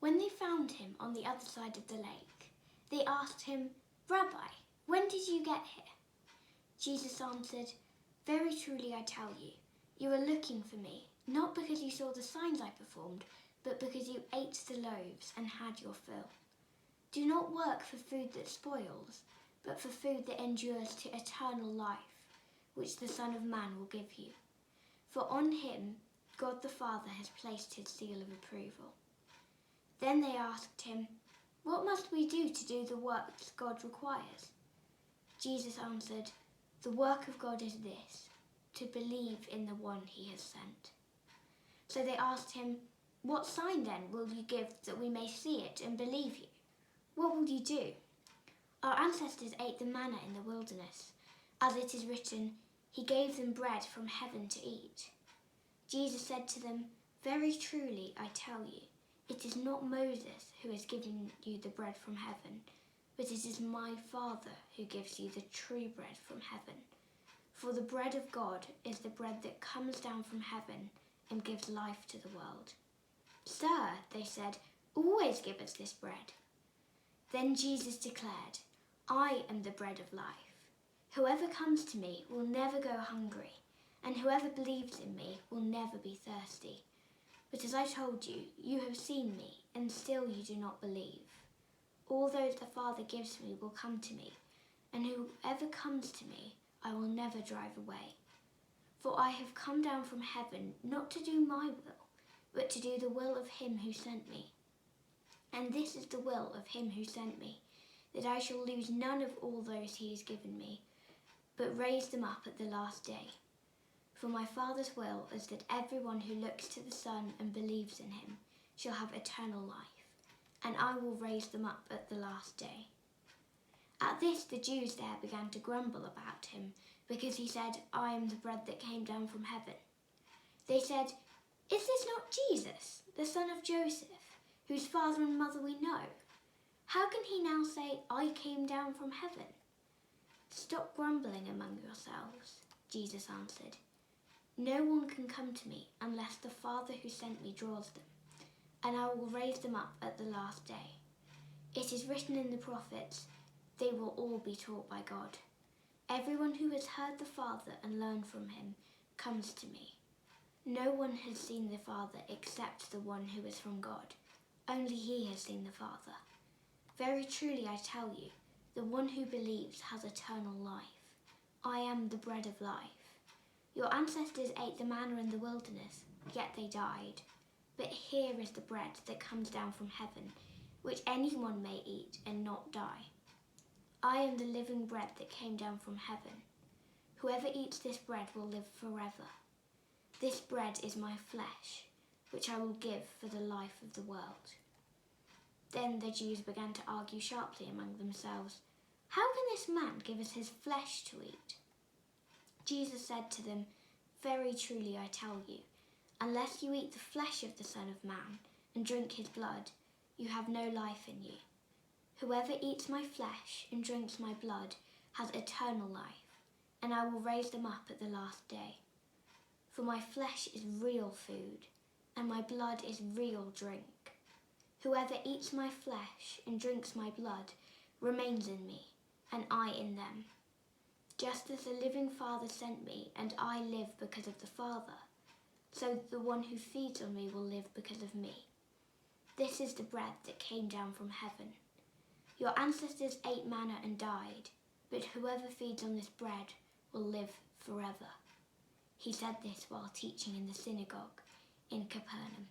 When they found him on the other side of the lake, they asked him, "Rabbi, when did you get here?" Jesus answered, "Very truly I tell you, you are looking for me, not because you saw the signs I performed, but because you ate the loaves and had your fill. Do not work for food that spoils, but for food that endures to eternal life, which the Son of Man will give you. For on him God the Father has placed his seal of approval." Then they asked him, "What must we do to do the works God requires?" Jesus answered, "The work of God is this, to believe in the one he has sent." So they asked him, "What sign then will you give that we may see it and believe you? What will you do? Our ancestors ate the manna in the wilderness. As it is written, he gave them bread from heaven to eat." Jesus said to them, "Very truly I tell you, it is not Moses who has given you the bread from heaven, but it is my Father who gives you the true bread from heaven. For the bread of God is the bread that comes down from heaven and gives life to the world." "Sir," they said, "always give us this bread." Then Jesus declared, "I am the bread of life. Whoever comes to me will never go hungry, and whoever believes in me will never be thirsty. But as I told you, you have seen me, and still you do not believe. All those the Father gives me will come to me, and whoever comes to me I will never drive away. For I have come down from heaven not to do my will, but to do the will of him who sent me. And this is the will of him who sent me, that I shall lose none of all those he has given me, but raise them up at the last day. For my Father's will is that everyone who looks to the Son and believes in him shall have eternal life, and I will raise them up at the last day." At this the Jews there began to grumble about him, because he said, "I am the bread that came down from heaven." They said, "Is this not Jesus, the son of Joseph, whose father and mother we know? How can he now say, 'I came down from heaven'?" "Stop grumbling among yourselves," Jesus answered. "No one can come to me unless the Father who sent me draws them, and I will raise them up at the last day. It is written in the prophets, 'They will all be taught by God.' Everyone who has heard the Father and learned from him comes to me. No one has seen the Father except the one who is from God. Only he has seen the Father. Very truly I tell you, the one who believes has eternal life. I am the bread of life. Your ancestors ate the manna in the wilderness, yet they died. But here is the bread that comes down from heaven, which anyone may eat and not die. I am the living bread that came down from heaven. Whoever eats this bread will live forever. This bread is my flesh, which I will give for the life of the world." Then the Jews began to argue sharply among themselves, "How can this man give us his flesh to eat?" Jesus said to them, "Very truly I tell you, unless you eat the flesh of the Son of Man and drink his blood, you have no life in you. Whoever eats my flesh and drinks my blood has eternal life, and I will raise them up at the last day. For my flesh is real food, and my blood is real drink. Whoever eats my flesh and drinks my blood remains in me, and I in them. Just as the living Father sent me, and I live because of the Father, so the one who feeds on me will live because of me. This is the bread that came down from heaven. Your ancestors ate manna and died, but whoever feeds on this bread will live forever." He said this while teaching in the synagogue in Capernaum.